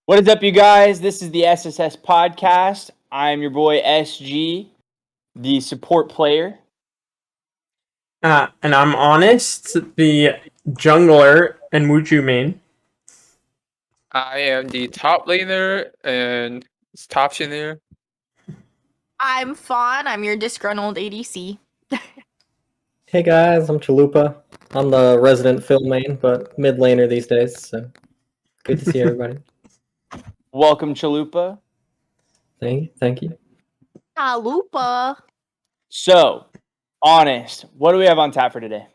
What is up, you guys? This is the SSS Podcast. I'm your boy SG, the support player. And I'm Honest, the jungler and Wuju main. I am the top laner, and it's Tapshin here. I'm Fawn. I'm your disgruntled ADC. Hey guys, I'm Chalupa. I'm the resident Phil main, but mid laner these days, so good to see everybody. Welcome, Chalupa. Thank you. Chalupa. So, Honest, what do we have on tap for today?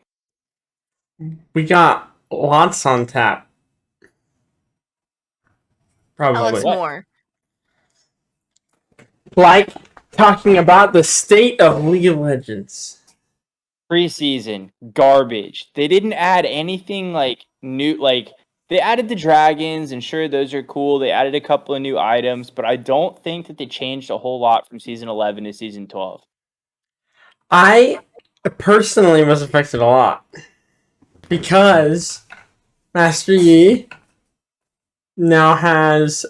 We got lots on tap. Tell us Probably. more. Like talking about the state of League of Legends. Preseason, garbage. They didn't add anything new, they added the dragons, and sure, those are cool. They added a couple of new items, but I don't think that they changed a whole lot from Season 11 to Season 12. I personally was affected a lot because Master Yi now has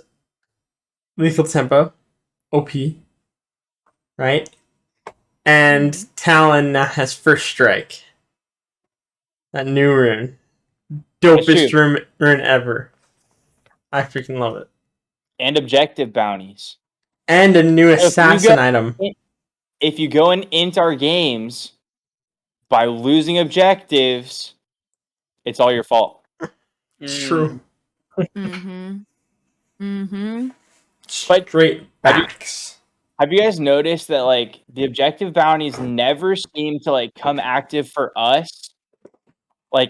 lethal tempo, OP, right? And Talon now has first strike. That new rune. Dopest rune ever. I freaking love it. And objective bounties. And a new assassin item. If you go into our games by losing objectives, it's all your fault. It's true. Straight backs. Have you guys noticed that the objective bounties never seem to come active for us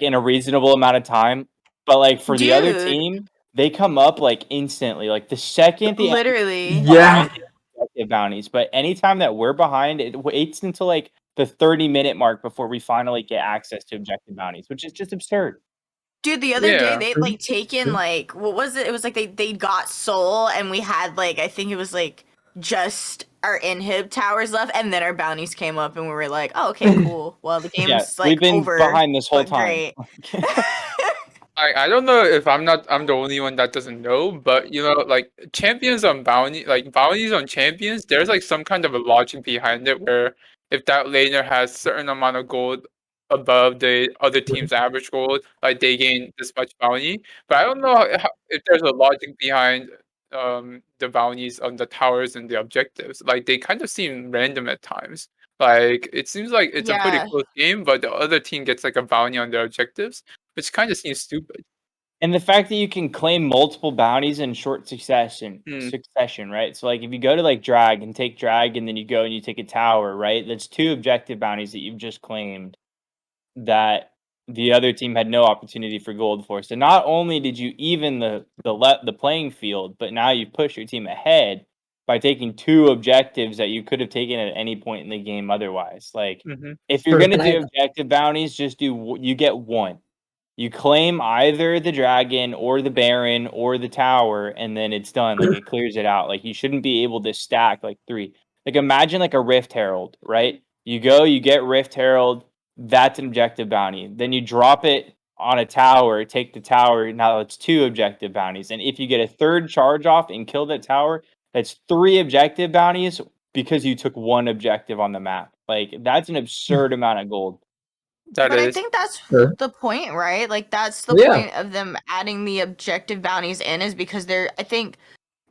in a reasonable amount of time, but for the other team, they come up instantly, the second the literally objective bounties. But anytime that we're behind, it waits until the 30-minute mark before we finally get access to objective bounties, which is just absurd. Dude, the other day they taken what was it? It was they got Soul, and we had I think it was just our inhib towers left, and then our bounties came up, and we were like, oh, okay, cool. Well, the game's we've been over, behind this whole time. Great. I don't know if I'm the only one that doesn't know, but champions on bounties on champions, there's some kind of a logic behind it where if that laner has certain amount of gold above the other team's average gold, they gain this much bounty. But I don't know if there's a logic behind the bounties on the towers and the objectives. They kind of seem random at times. It seems like it's a pretty close game, but the other team gets a bounty on their objectives, which kind of seems stupid. And the fact that you can claim multiple bounties in short succession, right? So if you go to drag and take drag, and then you go and you take a tower, right? That's 2 objective bounties that you've just claimed that the other team had no opportunity for gold for. So not only did you even the playing field, but now you push your team ahead by taking 2 objectives that you could have taken at any point in the game otherwise. If you're gonna do objective bounties, you get 1. You claim either the dragon or the baron or the tower, and then it's done. It clears it out. You shouldn't be able to stack 3. Imagine a Rift Herald, right? You go, you get Rift Herald. That's an objective bounty. Then you drop it on a tower, take the tower. Now it's 2 objective bounties. And if you get a 3rd charge off and kill that tower, that's 3 objective bounties because you took 1 objective on the map. That's an absurd amount of gold. I think that's the point, right? That's the point of them adding the objective bounties in, is because I think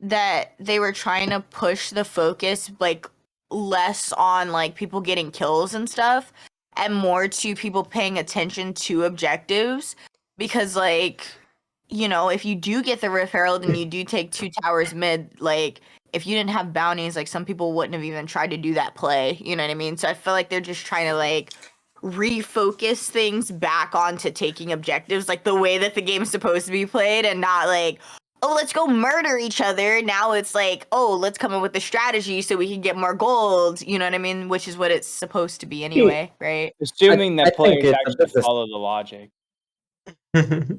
that they were trying to push the focus less on people getting kills and stuff, and more to people paying attention to objectives. Because if you do get the Rift Herald and you do take 2 towers mid, if you didn't have bounties, some people wouldn't have even tried to do that play. You know what I mean? So I feel they're just trying to refocus things back onto taking objectives the way that the game's supposed to be played, and not oh, let's go murder each other. Now it's oh, let's come up with a strategy so we can get more gold. You know what I mean? Which is what it's supposed to be anyway, right? Assuming that players actually follow the logic. That's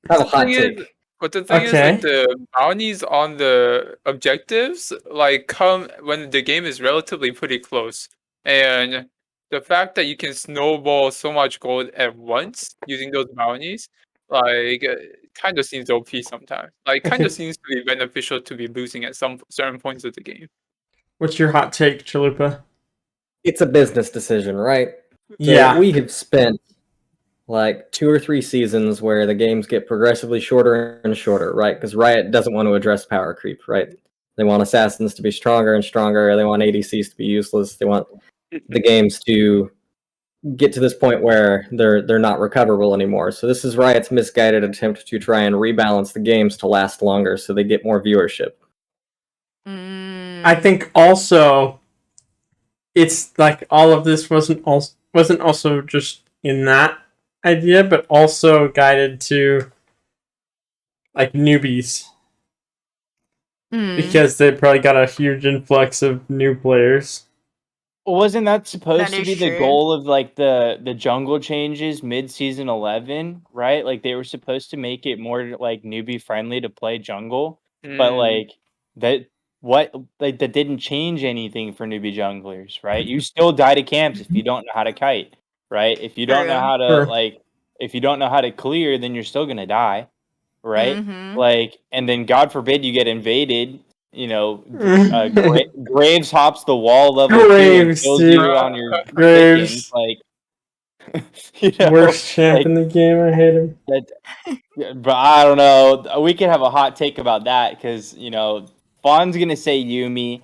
a hot take. But the thing is, the bounties on the objectives come when the game is relatively pretty close, and the fact that you can snowball so much gold at once using those bounties, kind of seems OP sometimes. Like, kind of seems to be beneficial to be losing at some certain points of the game. What's your hot take, Chalupa? It's a business decision, right? So Yeah. we have spent like 2 or 3 seasons where the games get progressively shorter and shorter, right? Because Riot doesn't want to address power creep, right? They want assassins to be stronger and stronger. They want ADCs to be useless. They want the games to get to this point where they're not recoverable anymore. So this is Riot's misguided attempt to try and rebalance the games to last longer so they get more viewership. I think also it's like all of this wasn't also just in that idea, but also guided to like newbies. Because they probably got a huge influx of new players. Wasn't that supposed That to be is the true. goal of like the jungle changes mid-season 11, right? Like they were supposed to make it more like newbie friendly to play jungle, but like that that didn't change anything for newbie junglers, right? You still die to camps if you don't know how to kite, right? If you don't know True. how to Sure. if you don't know how to clear, then you're still gonna die, right? Mhm. Like, and then God forbid you get invaded. You know, Graves hops the wall level 2 and Graves, kills dude. you on your Graves. chickens. Like, you know, Worst champ like, in the game. I hate him. but I don't know. We could have a hot take about that because Fawn's gonna say Yumi.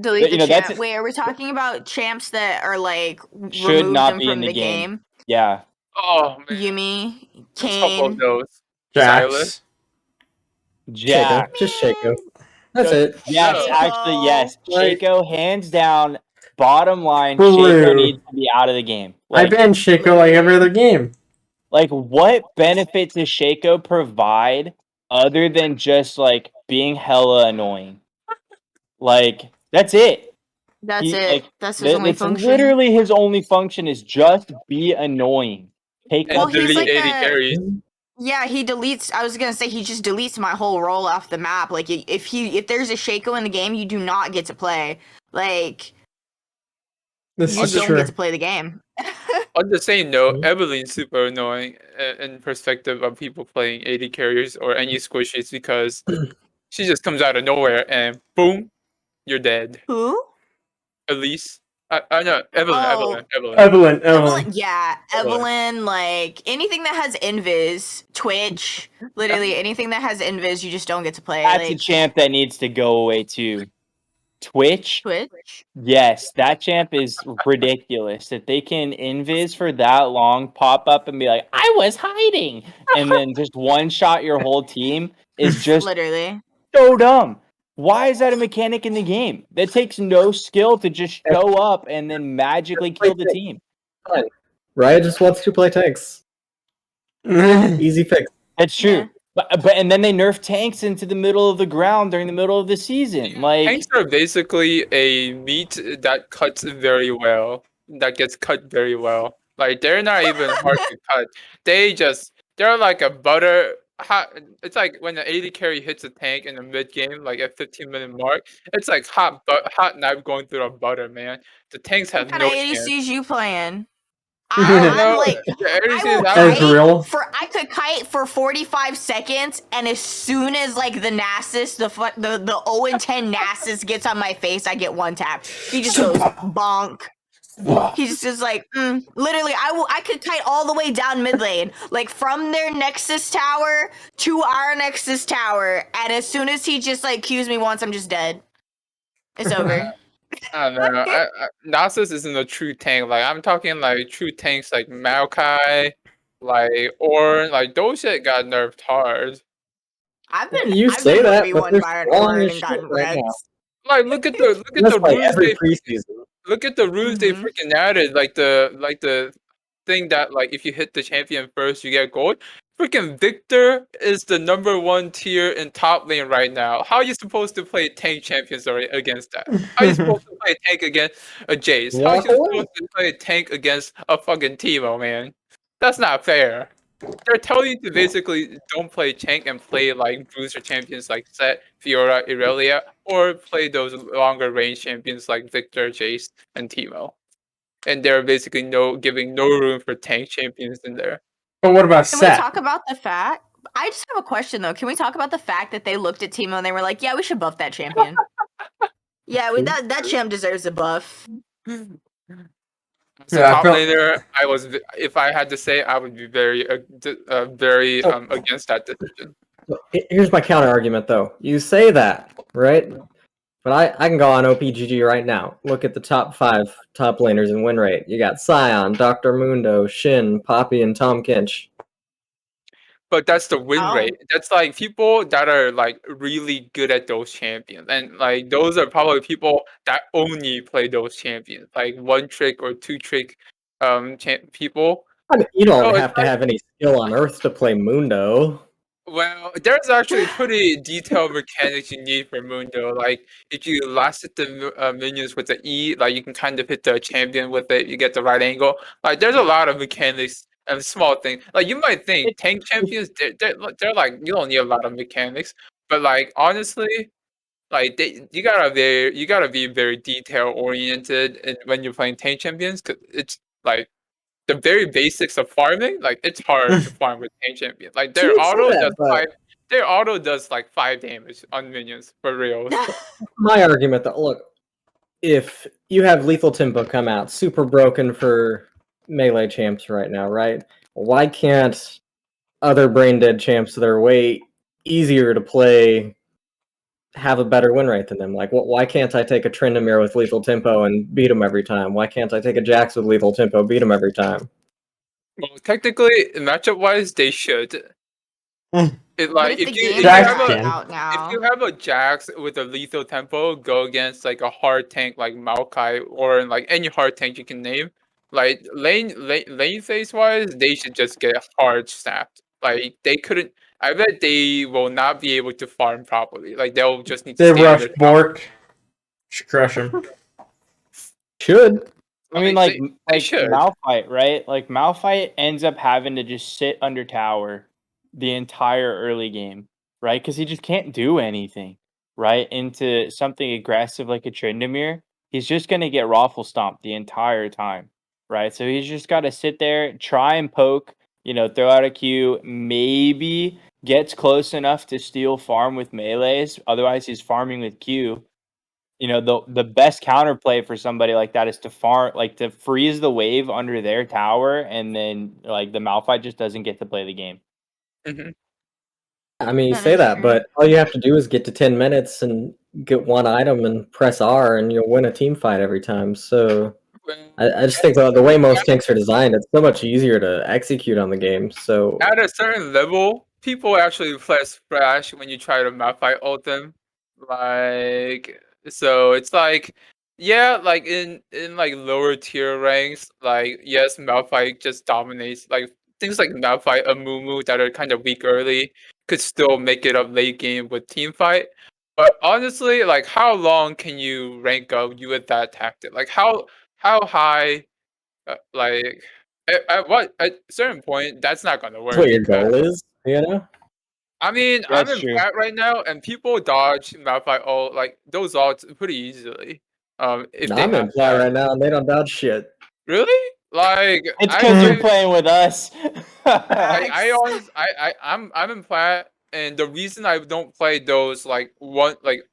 Delete the you know, that's champ. Wait, are we talking about champs that are like should remove not them be from in the the game. game? Yeah, Oh man, Yumi, there's a couple of Kane. those. Jax. Silas. Jack. Shaco. Just Shaco. That's it. Yes, No. actually, yes. Right. Shaco, hands down. Bottom line, True. Shaco needs to be out of the game. I ban Shaco like every other game. Like, what benefit does Shaco provide other than just like being hella annoying? Like, that's it. That's it. Like, That's his only it's function. literally his only function is just be annoying. Take And up he's delete like 80 the- carries. Yeah, he deletes. I was gonna say he just deletes my whole role off the map. Like if there's a Shaco in the game, you do not get to play. Like This you is don't true. get to play the game. On the same note, Mhm. Evelyn's super annoying in perspective of people playing 80 carriers or any squishies because she just comes out of nowhere and boom, you're dead. Who? Elise. I know, Evelyn. Evelyn. Yeah, Evelyn. Like anything that has invis, Twitch, literally anything that has invis, you just don't get to play. That's a Like champ that needs to go away too. Twitch. Twitch. Yes, that champ is ridiculous. That they can invis for that long, pop up and be like, "I was hiding," and then just one shot your whole team is just Literally. so dumb. Why is that a mechanic in the game? That takes no skill to just show up and then magically kill the team. Fine. Riot just wants to play tanks. Easy fix. That's true. Yeah. But and then they nerf tanks into the middle of the ground during the middle of the season. Like, Tanks are basically a meat that cuts very well. That gets cut very well. Like they're not even hard to cut. They're like a butter. It's like when the 80 carry hits a tank in the mid game, like at 15-minute mark. It's like hot knife going through a butter, man. The tanks What have kind no of chance. ADCs you playing? I don't I'm know. like, The I ADCs will I'm- Ezreal. I could kite for 45 seconds, and as soon as like the Nasus, the 0-10 Nasus gets on my face, I get one tap. He just goes bonk. He's just like, literally, I could kite all the way down mid lane, like from their Nexus tower to our Nexus tower, and as soon as he just like cues me once, I'm just dead. It's over. I don't know. Nasus isn't a true tank. Like I'm talking like true tanks like Maokai, like Ornn, like those shit got nerfed hard. I've been You say been that, but 1v1 they're by an strong Ornn as and shit gotten right now. wrecked. Like look at the That's like rules every they preseason. look at the rules they Mhm. freaking added. Like the thing that like if you hit the champion first you get gold. Freaking Victor is the #1 tier in top lane right now. How are you supposed to play tank champions against that? How are you supposed to play tank against a Jace? How are you Walk away. supposed to play tank against a fucking Teemo, man? That's not fair. They're telling you to basically don't play tank and play like booster champions like Set, Fiora, Irelia, or play those longer range champions like Victor, Jace, and Teemo. And they're basically giving no room for tank champions in there. But what about Can Seth? we talk about the fact? I just have a question though. Can we talk about the fact that they looked at Teemo and they were like, "Yeah, we should buff that champion. Yeah, that champ deserves a buff." As a top laner, if I had to say, I would be very against that decision. Here's my counter argument, though. You say that, right? But I can go on OPGG right now. Look at the top 5 top laners in win rate. You got Sion, Dr. Mundo, Shin, Poppy, and Tom Kinch. But that's the win rate. That's like people that are like really good at those champions, and like those are probably people that only play those champions, like 1-trick or 2-trick people. I mean, you don't have to have any skill on Earth to play Mundo. Well, there's actually pretty detailed mechanics you need for Mundo. Like, if you last hit the minions with the E, like you can kind of hit the champion with it. You get the right angle. Like, there's a lot of mechanics and small things. Like, you might think tank champions, they're like you don't need a lot of mechanics, but like honestly, like you gotta be very detail oriented when you're playing tank champions, because it's like the very basics of farming, like it's hard to farm with tank champion. Like their auto does like 5 damage on minions for real. My argument though, look, if you have Lethal Tempo come out, super broken for melee champs right now, right? Why can't other brain dead champs that are way easier to play have a better win rate than them? Like, why can't I take a Tryndamere with Lethal Tempo and beat him every time? Why can't I take a Jax with Lethal Tempo, beat him every time? Well, technically, matchup wise, they should. If you have a Jax with a Lethal Tempo go against like a hard tank like Maokai or like any hard tank you can name, like lane phase wise, they should just get hard snapped. Like they couldn't. I bet they will not be able to farm properly. Like they'll just need to stay rush Bork. Should crush him. Should. I mean, like Malphite, right? Like Malphite ends up having to just sit under tower the entire early game, right? Because he just can't do anything, right? Into something aggressive like a Tryndamere, he's just gonna get raffle stomped the entire time, right? So he's just got to sit there, try and poke, throw out a Q, maybe gets close enough to steal farm with melees. Otherwise, he's farming with Q. The best counterplay for somebody like that is to freeze the wave under their tower, and then like the Malphite just doesn't get to play the game. Mm-hmm. I mean, you say that, but all you have to do is get to 10 minutes and get one item and press R, and you'll win a team fight every time. So I just think the way most tanks are designed, it's so much easier to execute on the game. So at a certain level, people actually press Splash when you try to Malphite ult them. So it's like, yeah, like in like lower tier ranks, like yes, Malphite just dominates. Like things like Malphite, Amumu that are kind of weak early could still make it up late game with team fight. But honestly, like how long can you rank up you with that tactic? Like how high? Like at a certain point, that's not gonna work. That's what your goal is, I mean, I'm in plat right now, and people dodge Malphite ult like those ults pretty easily. I'm in plat right now, and they don't dodge shit. Really? Like it's because you're playing with us. I'm in plat, and the reason I don't play those like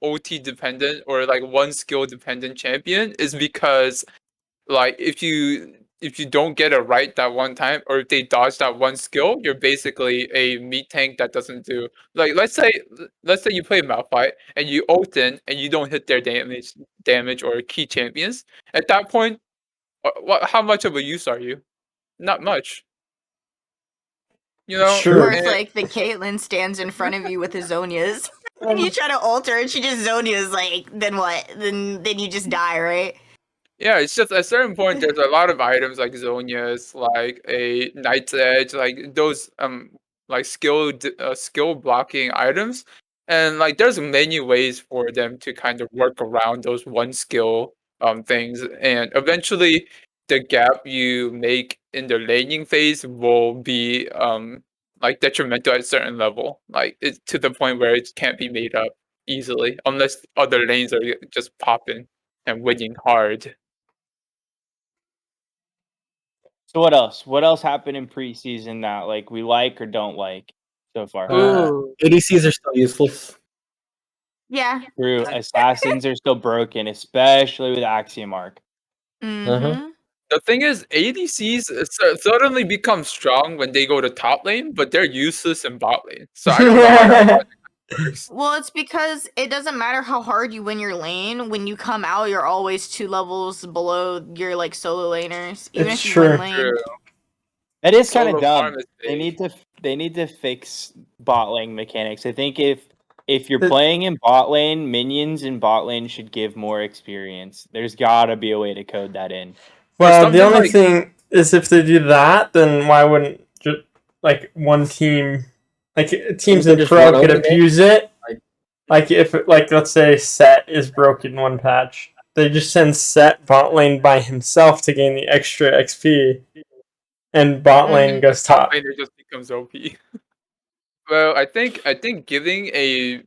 OT dependent or like one skill dependent champion is because like if you don't get it right that one time, or if they dodge that one skill, you're basically a meat tank that doesn't do like let's say you play Malphite and you ult in and you don't hit their damage or key champions. At that point, how much of a use are you? Not much. Sure. Or if like the Caitlyn stands in front of you with his Zonias and you try to ult her and she just Zonias, like then what? Then you just die, right? Yeah, it's just at a certain point there's a lot of items like Zonias, like a Knight's Edge, like those like skill blocking items, and like there's many ways for them to kind of work around those one skill things, and eventually the gap you make in the laning phase will be like detrimental at a certain level, like it's to the point where it can't be made up easily unless other lanes are just popping and winning hard. So what else? What else happened in preseason that like we like or don't like so far? ADCs are still useless. Yeah. True. Assassins are still broken, especially with Axiom Arc. Mm-hmm. The thing is, ADCs suddenly become strong when they go to top lane, but they're useless in bot lane. So I don't know how that works. Well, it's because it doesn't matter how hard you win your lane. When you come out, you're always 2 levels below your like solo laners, even It's if you win true. lane. True. That is kind of Solo dumb. farm is They big. need to fix bot lane mechanics. I think if you're playing in bot lane, minions in bot lane should give more experience. There's gotta be a way to code that in. Well, the something only like- thing is if they do that, then why wouldn't just like one team, like teams can in just pro run could over them. abuse it? Like if like let's say Set is broken one patch, they just send Set bot lane by himself to gain the extra XP, and bot lane goes top. Laner just becomes OP. Well, I think giving a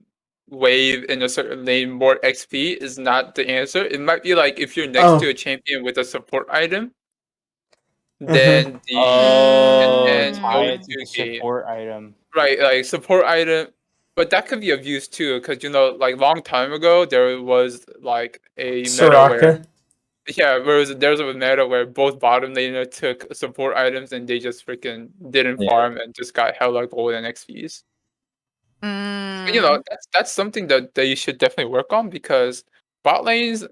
wave in a certain lane more XP is not the answer. It might be like if you're next to a champion with a support item, then and Tie those it to the two gain. support item. Right, like support item, but that could be abused too, because like long time ago there was like a meta where Soraka. there's a meta where both bottom laner took support items and they just freaking didn't farm and just got hella gold and XPs. But, that's something that they should definitely work on, because bot lanes,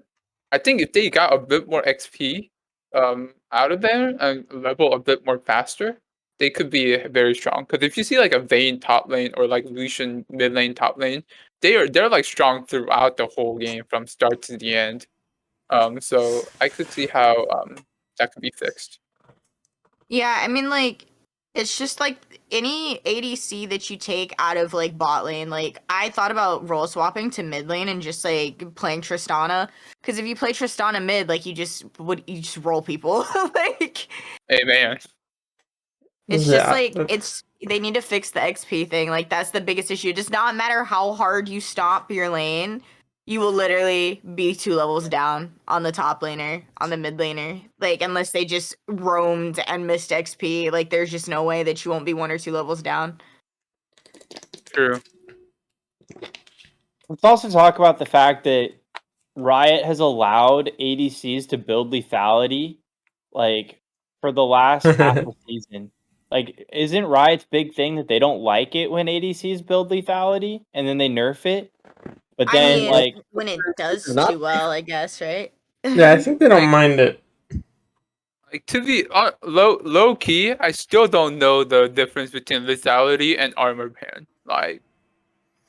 I think if they got a bit more XP out of there and level a bit more faster, they could be very strong. Because if you see like a Vayne top lane or like Lucian mid lane top lane, they're like strong throughout the whole game from start to the end. So I could see how that could be fixed. Yeah, I mean, like, it's just like any ADC that you take out of like bot lane. Like, I thought about role swapping to mid lane and just like playing Tristana, because if you play Tristana mid, like you just roll people. Like, Hey man, it's just like they need to fix the XP thing. Like, that's the biggest issue. It does not matter how hard you stomp your lane, you will literally be 2 levels down on the top laner, on the mid laner. Like, unless they just roamed and missed XP, like, there's just no way that you won't be 1 or 2 levels down. true. Let's also talk about the fact that Riot has allowed ADCs to build lethality, like, for the last half of the season. Like, isn't Riot's big thing that they don't like it when ADCs build lethality and then they nerf it? But then, like, when it does too well, I guess, right? Yeah, I think they don't mind it. Like, to be low key, I still don't know the difference between lethality and armor pan. Like,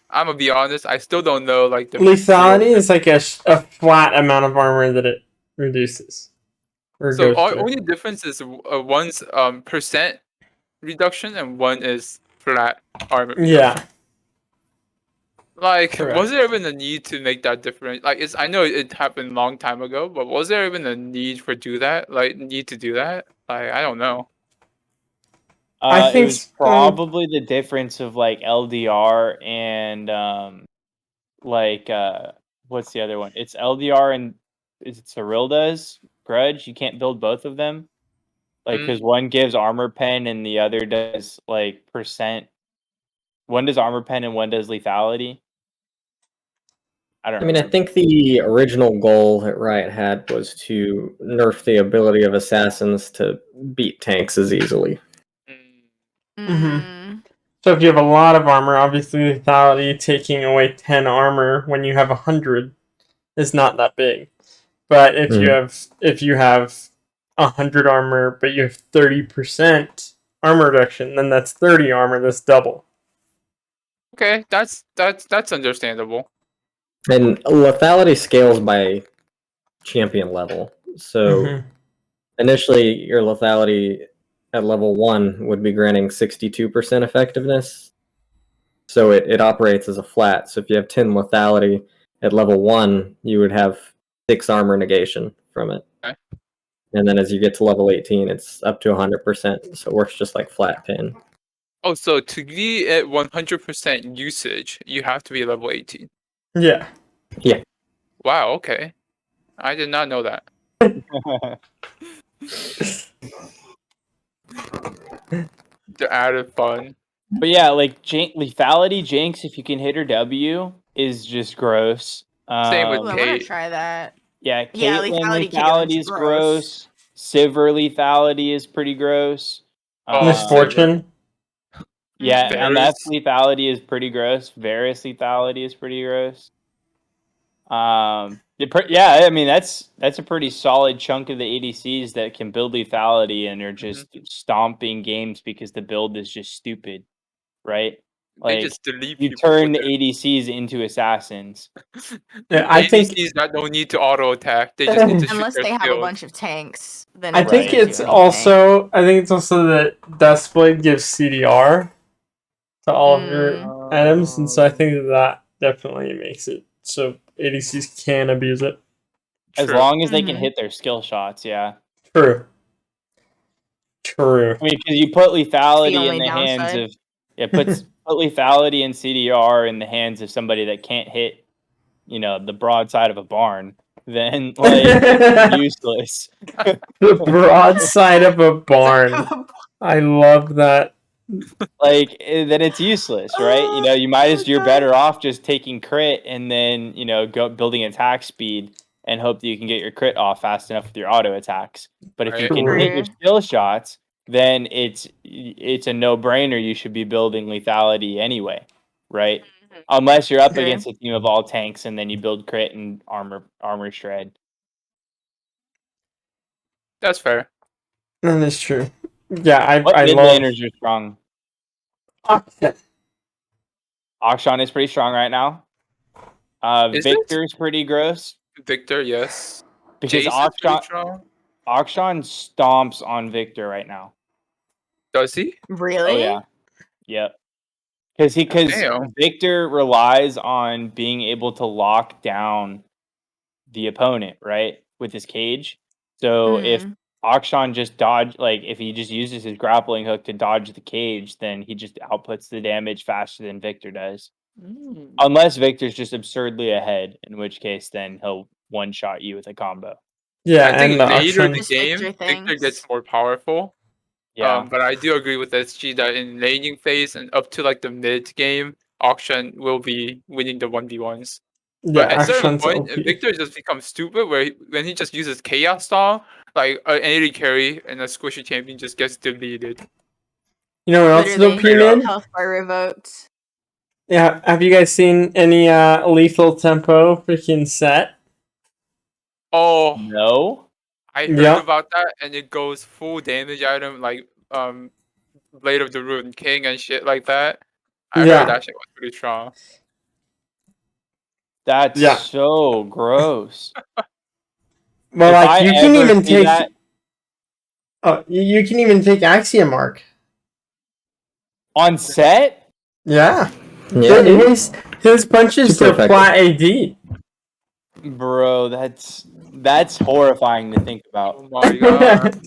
I'm gonna be honest, I still don't know like the Lethality is like a flat amount of armor that it reduces. So only difference is one's percent reduction and one is flat armor reduction. Yeah. Like, Correct. was there even a need to make that difference? Like, I know it happened a long time ago, but was there even a need to do that? Like, I don't know. I think it was probably the difference of like LDR and what's the other one? It's LDR and is it Cyrilda's Grudge? You can't build both of them, like because one gives armor pen and the other does like percent. One does armor pen and one does lethality. I mean, I think the original goal that Riot had was to nerf the ability of assassins to beat tanks as easily. Mm-hmm. So if you have a lot of armor, obviously lethality taking away 10 armor when you have 100 is not that big. But if you have 100 armor, but you have 30% armor reduction, then that's 30 armor. That's double. Okay, that's understandable. And lethality scales by champion level. So initially, your lethality at level 1 would be granting 62% effectiveness. So it operates as a flat. So if you have 10 lethality at level 1, you would have 6 armor negation from it. Okay. And then as you get to level 18, it's up to 100%. So it works just like flat pin. Oh, so to be at 100% usage, you have to be level 18. Yeah. Yeah. Wow, okay. I did not know that. The added fun. But yeah, like lethality Jinx, if you can hit her W, is just gross. Same with Ooh, I want Kate. to try that. Yeah, Yeah, Caitlyn Caitlin's lethality is gross. Sivir lethality is pretty gross. Oh, Misfortune. Yeah, Varus. MF lethality is pretty gross. Varus lethality is pretty gross. Yeah, I mean that's a pretty solid chunk of the ADCs that can build lethality and are just stomping games because the build is just stupid, right? They Like just delete you people turn with ADCs into assassins. Yeah, I think ADCs that don't need to auto attack. They just need to shoot Unless their they have a skills. bunch of tanks, then I it think doesn't it's do also that Duskblade gives CDR to all of your items, and so I think that definitely makes it so ADCs can abuse it. As True. long as they can hit their skill shots, yeah. True. I mean, because you put lethality only in the hands downside. of put lethality and CDR in the hands of somebody that can't hit, the broadside of a barn, then like useless. The broadside of a barn. I love that. Like then it's useless, right? You're better off just taking crit and then go building attack speed and hope that you can get your crit off fast enough with your auto attacks. But if you Right. can hit your skill shots, then it's a no-brainer. You should be building lethality anyway, right? Unless you're up against a team of all tanks and then you build crit and armor shred. That's fair. That is true. Yeah, I Mid love. laners are strong. Akshan. Akshan is pretty strong right now. Is Victor's pretty gross. Victor, yes. Because Jace is pretty strong. Akshan stomps on Victor right now. Does he? Really? Oh yeah. Yep. Because Damn. Victor relies on being able to lock down the opponent, right? With his cage. So if Akshan just if he just uses his grappling hook to dodge the cage, then he just outputs the damage faster than Victor does. Unless Victor's just absurdly ahead, in which case then he'll one-shot you with a combo. Yeah, I think and later in Akshan. the game, Victor gets more powerful. Yeah. But I do agree with SG that in laning phase and up to like the mid game, Akshan will be winning the 1v1s. But Yeah, at a certain Akshan's point, OP. Victor just becomes stupid when he just uses Chaos Style, like an AD carry and a squishy champion just gets deleted. You know what else is OP, man? Health bar revoked. Yeah, have you guys seen any lethal tempo freaking set? Oh no. I heard about that, and it goes full damage item like Blade of the Ruined King and shit like that. I heard that shit was pretty strong. That's so gross. Well, like you can even take. Oh, you can even take Axiom Arc on set. Yeah. His punches to flat AD. Bro, that's horrifying to think about. Oh my god.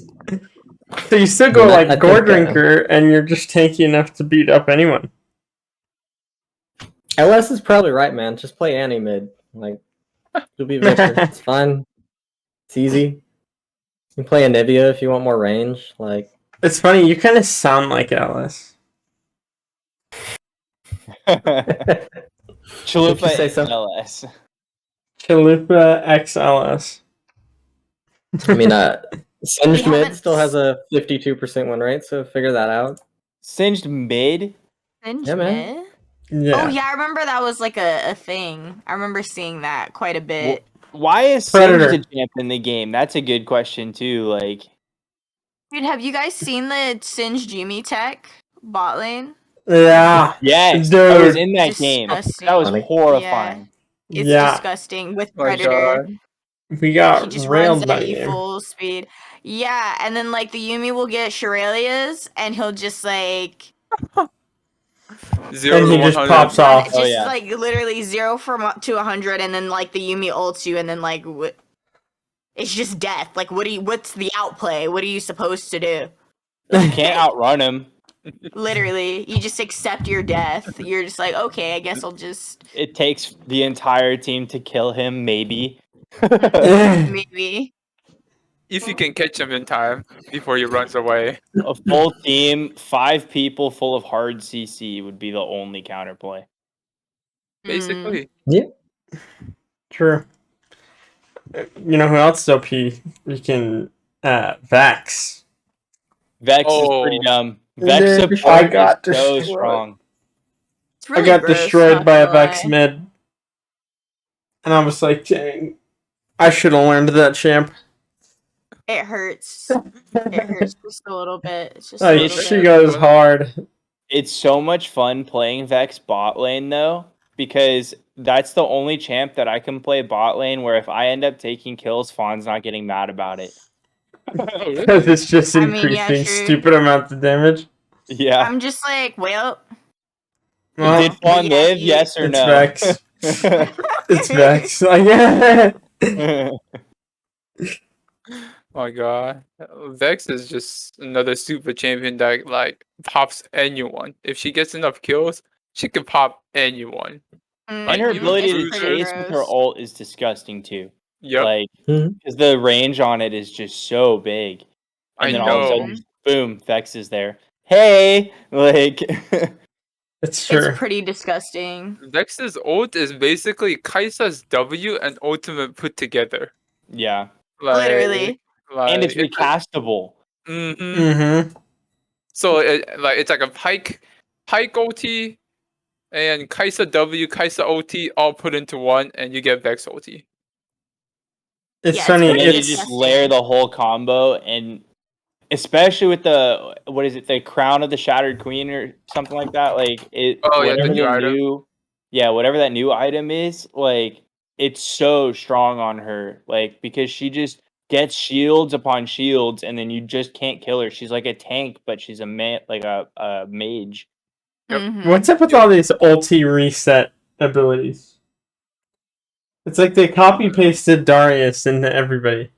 So you still go like Gore Drinker, and you're just tanky enough to beat up anyone. LS is probably right, man. Just play Annie mid. Like, you'll be Victor. It's fine. It's easy. You can play Anivia if you want more range. Like, it's funny. You kind of sound like LS. Chalupa XLS. Chalupa XLS. I mean, Singed mid still has a 52% win rate, so figure that out. Singed mid? Singed mid? Yeah. Yeah. Oh yeah, I remember that was like a thing. I remember seeing that quite a bit. Why is Singed a champ in the game? That's a good question too. Like, dude, have you guys seen the Singed Jimmy tech bot lane? Yeah. Yes, dude. I was in that game. That was horrifying. Yeah. It's disgusting with Predator. We got he just railed runs that at you game. full speed. Yeah, and then like the Yuumi will get Shirelia's and he'll just like 0 and he just 100. pops off. Just like literally 0 to 100, and then like the Yuumi ults you, and then like it's just death. Like what's the outplay? What are you supposed to do? You can't outrun him. Literally, you just accept your death. You're just like, okay, I guess I'll just. It takes the entire team to kill him, maybe. Maybe. if you can catch him in time before he runs away. A full team, 5 people full of hard CC would be the only counterplay. Basically. Yeah. True. You know who else is OP? We can Vex. Vex is pretty dumb. Vex Dude, support I got is so destroyed. strong. It's really I got gross, destroyed not by a gonna Vex lie. mid. And I was like, dang. I should have learned that champ. It hurts. It hurts just a little bit. It's just a Like, little she bit. goes hard. It's so much fun playing Vex bot lane though, because that's the only champ that I can play bot lane where if I end up taking kills, Fawn's not getting mad about it. Because it's just I mean, increasing yeah, true. stupid amounts of damage. Yeah. I'm just like, well, Well, Did Fawn yeah, live? Yes or it's no? Vex. It's Vex. Like, My God, Vex is just another super champion that like pops anyone. If she gets enough kills, she can pop anyone. And her even ability to bruisers. chase with her ult is disgusting too. Yep, Like, Mhm. because the range on it is just so big. And I then all of a know. sudden, boom, Vex is there. Hey! Like, it's true. it's pretty disgusting. Vex's ult is basically Kai'Sa's W and ultimate put together. yeah. Like, Literally. And it's recastable. Mm-hmm. Mm-hmm. So it's like a Pike ulti and Kai'Sa W, Kai'Sa ulti all put into one, and you get Vex ulti. It's Yeah, it's funny. And then you It's just layer the whole combo, and especially with the the crown of the Shattered Queen or something like that. Like it, Oh, yeah, the whatever new item. whatever that new item is, like it's so strong on her, like because she just gets shields upon shields, and then you just can't kill her. She's like a tank, but she's a a mage. Yep. Mhm. What's up with all these ulti reset abilities? It's like they copy pasted Darius into everybody.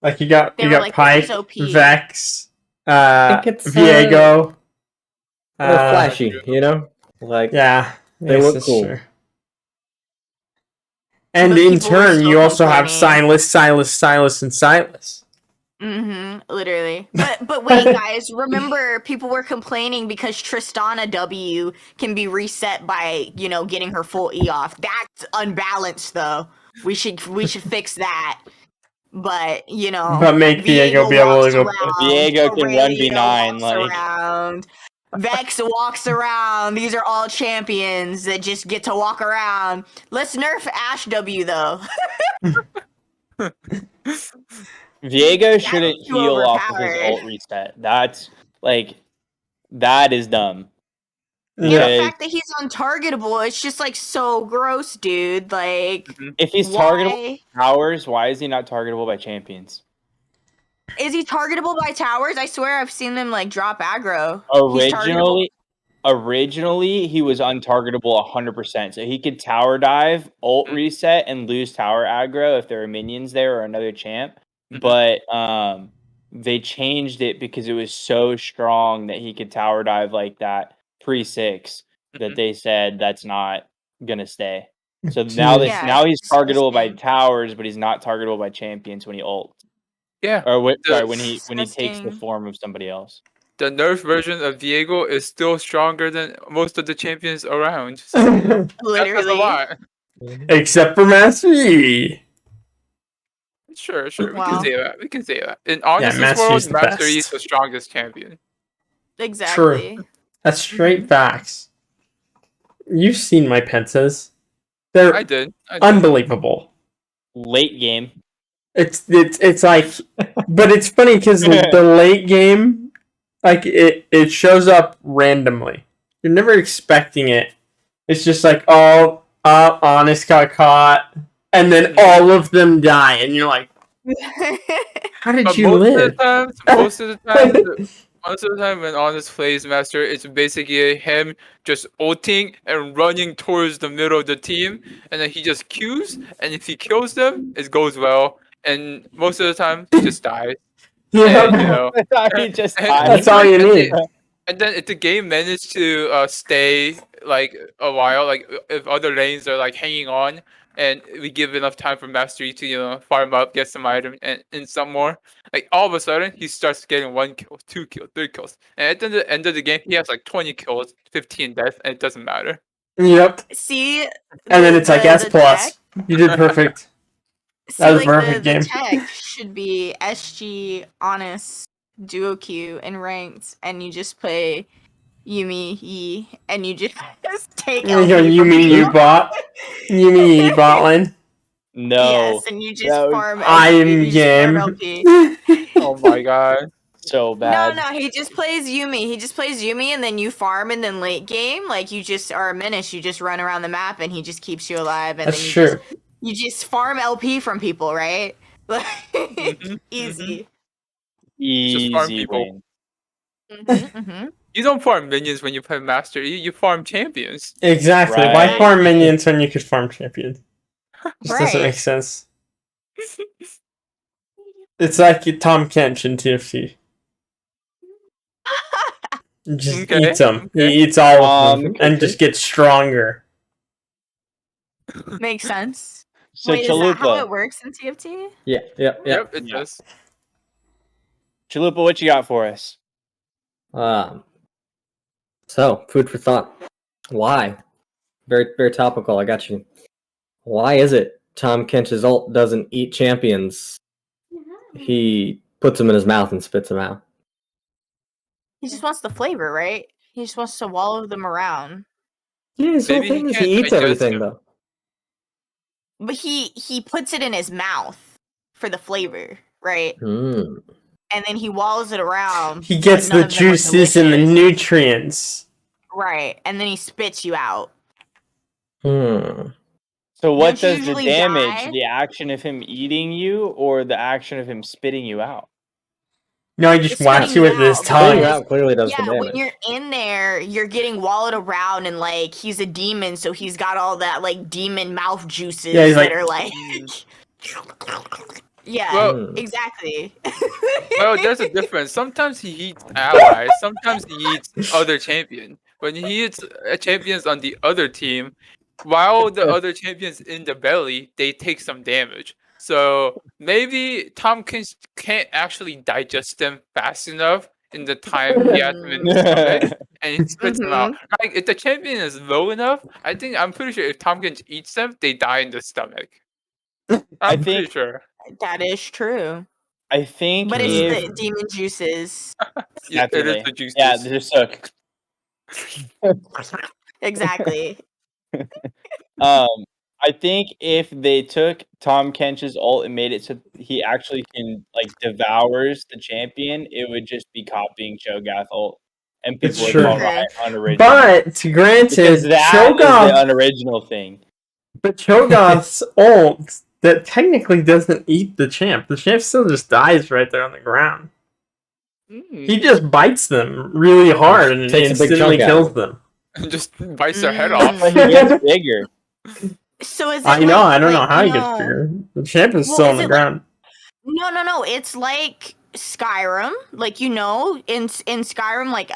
Like you got They were like, this Pike, is OP. Vex, think it's, Viego. They're flashy, you know? Like, Yeah, They yes, look that's cool. true. And But in people were turn, still you also have complaining. Silas, and Silas. Literally. But wait, guys, remember people were complaining because Tristana W can be reset by, getting her full E off. That's unbalanced though. We should fix that. But But make Viego be able to go. Viego can Aurelio 1v9, walks like around. Vex walks around. These are all champions that just get to walk around. Let's nerf Ash W though. Viego shouldn't too heal off of his overpowered. ult reset. That's like that is dumb. Yeah, Yeah. the fact that he's untargetable, it's just like so gross, dude. Like, If he's why targetable by towers, why is he not targetable by champions? is he targetable by towers? I swear I've seen them like drop aggro. He's targetable. Originally, he was untargetable 100%. So he could tower dive, ult reset, and lose tower aggro if there are minions there or another champ. But they changed it because it was so strong that he could tower dive like that pre-6 that they said that's not gonna stay. So now Yeah, now he's it's targetable by disgusting. towers, but he's not targetable by champions when he ults. Yeah. Or when It's he takes the disgusting. form of somebody else. The nerf version of Viego is still stronger than most of the champions around. So, that's a Literally. lot. Except for Master Yi. Sure. Wow. We can say that. In Honest's Master world, Yi's the Master Yi is best. the strongest champion. Exactly. That's straight facts. You've seen my pentas. They're I did. unbelievable. Late game. It's like, but it's funny because the late game, like it shows up randomly. You're never expecting it. It's just like, oh, Honest got caught, and then all of them die, and you're like, how did But you live? most of the time when Honest plays Master, it's basically him just ulting and running towards the middle of the team, and then he just Qs, and if he kills them, it goes well. And most of the time, he just dies. Yeah. And, you know, He just That's all you need. And then if the game managed to stay like a while, like if other lanes are like hanging on and we give enough time for Mastery to farm up, get some item, and some more. Like all of a sudden, he starts getting 1 kill, 2 kills, 3 kills, and at the end of the game, he has like 20 kills, 15 deaths, and it doesn't matter. Yep. See, And then it's like S plus. You did perfect. See, that was perfect game. The tech should be SG, Honest, Duo Q, and Ranked, and you just play Yuumi Yi, and you just take Yuumi Yi bot. Yuumi Yi bot lane. No. Yes, and you just farm LP. I'm game. Oh my god. So bad. No, he just plays Yuumi. He just plays Yuumi, and then you farm, and then late game, like you just are a menace. You just run around the map, and he just keeps you alive. And That's true. You just farm LP from people, right? Easy. Easy. Just farm people. You don't farm minions when you play Master. You farm champions. Exactly. Right. Why farm minions when you could farm champions? Just doesn't make sense. It's like Tom Kench in TFT. Just eats them. Okay. He eats all of them and just gets stronger. Makes sense. So Wait, Chalupa. Is that how it works in TFT? Yep, it does. Chalupa, what you got for us? So, food for thought. Why? Very, very topical. I got you. Why is it Tom Kench's ult doesn't eat champions? He puts them in his mouth and spits them out. He just wants the flavor, right? He just wants to wallow them around. Yeah, his whole thing is he eats everything, though. But he puts it in his mouth for the flavor, right? Mm. And then he wallows it around. He gets the juices and the nutrients. Right, and then he spits you out. So what does the damage? The action of him eating you or the action of him spitting you out? No, he just whacks you with his tongue. Spitting out clearly does the damage. When you're in there, you're getting wallowed around and like he's a demon, so he's got all that like demon mouth juices that are like yeah, well, exactly. Well, there's a difference. Sometimes he eats allies, sometimes he eats other champions. When he eats champions on the other team, while the other champions in the belly, they take some damage. So maybe Tom can't actually digest them fast enough in the time he has them in the stomach, and he spits them out. Like if the champion is low enough, I'm pretty sure if Tompkins eats them, they die in the stomach. I'm pretty sure. That is true. I think, but it's the demon juices. Yeah, it is the juices. Yeah, they're so. Exactly. I think if they took Tom Kench's ult and made it so he actually can like devours the champion, it would just be copying Cho'Gath ult, and people would call Riot unoriginal. But granted, Cho'Gath is the unoriginal thing. But Cho'Gath's ult that technically doesn't eat the champ. The champ still just dies right there on the ground. He just bites them really hard and instantly kills them. And just bites their head off. He gets bigger. So is it I know. I don't know how he gets bigger. The champ is still on the ground. No. It's like Skyrim. Like in Skyrim, like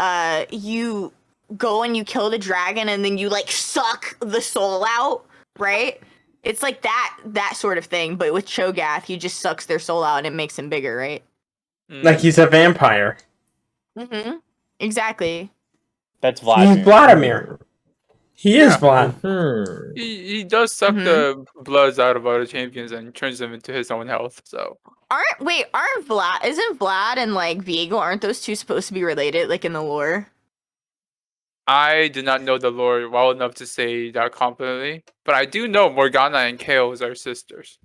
you go and you kill the dragon and then you like suck the soul out, right? It's like that sort of thing. But with Cho'Gath, he just sucks their soul out and it makes him bigger, right? Like he's a vampire. Exactly. That's Vladimir. He's Vladimir. He is Vlad. He does suck the bloods out of other champions and turns them into his own health. So isn't Vlad and like Viego, aren't those two supposed to be related, like in the lore? I do not know the lore well enough to say that confidently, but I do know Morgana and Chaos are sisters.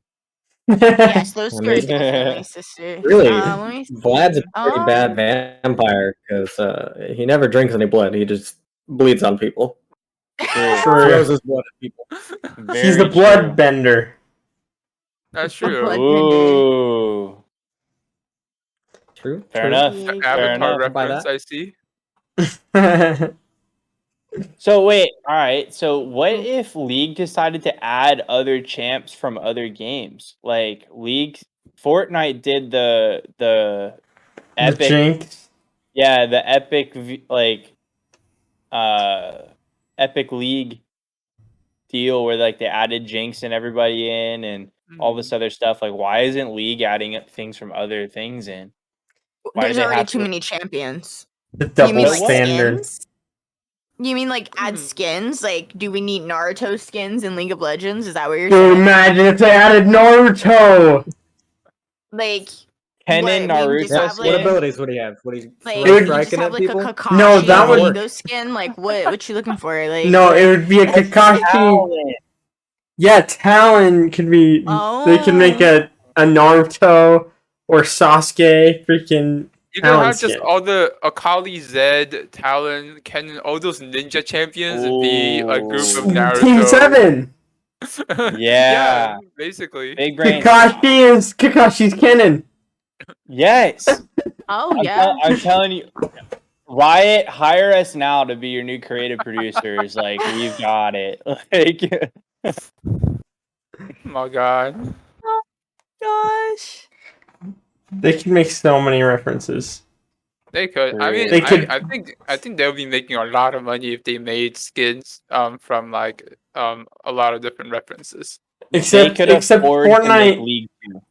Yes, those two are definitely sisters. Really, Vlad's a pretty bad vampire because he never drinks any blood. He just bleeds on people. Throws his blood at people. He's the blood bender. That's true. Ooh. True. Fair enough. Avatar reference, I see. So wait, all right. So what if League decided to add other champs from other games? Like Fortnite did the epic, Jinx. Yeah, the epic epic League deal where like they added Jinx and everybody in and all this other stuff. Like, why isn't League adding things from other things in? Why There's do they already have too to... many champions. The double mean, like, standard. skins? You mean like add skins? Like, do we need Naruto skins in League of Legends? Is that what you're Dude, saying? imagine if they added Naruto! Like, Kennen, Naruto What abilities would he have? Would he like, throw would striking have at like people? a Kakashi No, that would- Diego skin? Like, what you looking for? Like, No, it would be a Kakashi. Yeah, Talon could be. They could make a Naruto or Sasuke freaking. You can have just all the Akali, Zed, Talon, Kennen, all those ninja champions and be a group of Naruto. Team 7! Yeah. Basically. Big brain. Kakashi's Kennen. Yes. yeah. I'm telling you, Riot, hire us now to be your new creative producers. Like, we've got it. Like, Oh my god. Gosh. They can make so many references. They could. I mean, They could- I think they'll be making a lot of money if they made skins from like a lot of different references. Except Fortnite. League too.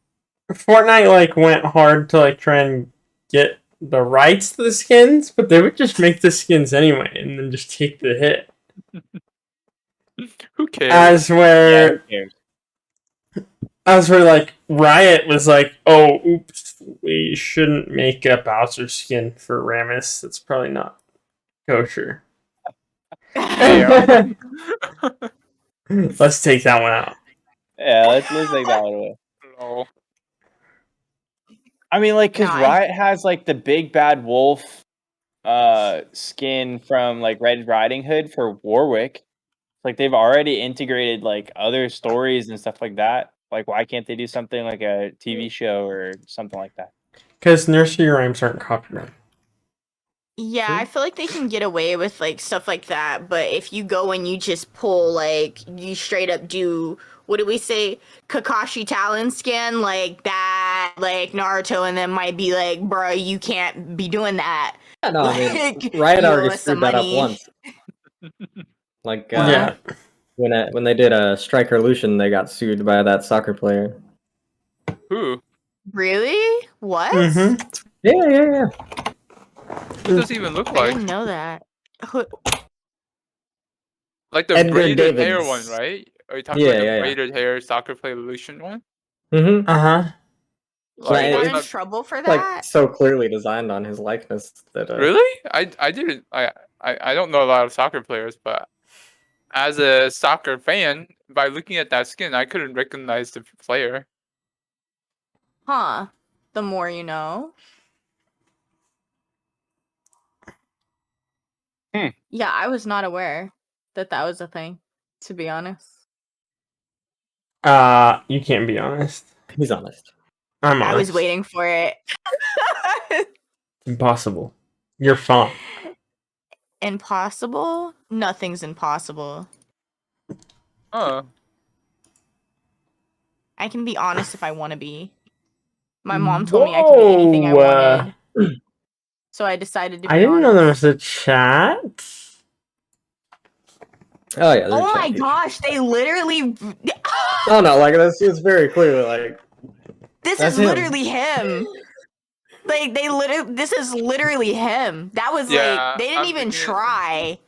Fortnite like went hard to like try and get the rights to the skins, but they would just make the skins anyway and then just take the hit. Who cares? As where who cares? like Riot was like, oh, oops, we shouldn't make a Bowser skin for Rammus. That's probably not kosher. Let's take that one out. Yeah, let's take that one away. No. I mean, like, because Riot has like the big bad wolf skin from like Red Riding Hood for Warwick. Like, they've already integrated like other stories and stuff like that. Like, why can't they do something like a TV show or something like that? Because nursery rhymes aren't copyrighted. Yeah, I feel like they can get away with like stuff like that, but if you go and you just pull like you straight up do what do we say Kakashi Talon skin like that, like Naruto, and then might be like, bro, you can't be doing that. Yeah, no, I mean, Like, Riot you owe already us some screwed that up money. once. Like, Yeah. when they did a Striker Lucian, they got sued by that soccer player. Who? Really? What? Mm-hmm. Yeah. What does he even look I like? didn't know that. Like the Edgar braided hair Davids. one, right? Are you talking Yeah, about the yeah. braided hair soccer player Lucian one? Mm-hmm. Uh-huh. Like, Yeah, what's Got in that- trouble for that? Like, so clearly designed on his likeness that... Really? I didn't. I don't know a lot of soccer players, but as a soccer fan, by looking at that skin, I couldn't recognize the player. Huh. The more you know. Yeah, I was not aware that was a thing, to be honest. You can't be honest. He's honest. I'm honest. I was waiting for it. Impossible. You're fine. Impossible? Nothing's impossible. Oh. I can be honest if I want to be. My mom told me I could be anything I Whoa. wanted. So I decided to be I didn't honest. know there was a chat. Oh, yeah. Oh my gosh, they literally... Oh, no, like, it's very clearly, like... This That's is him. literally him. Like, this is literally him. That was Yeah, like, they didn't I'm even thinking- try.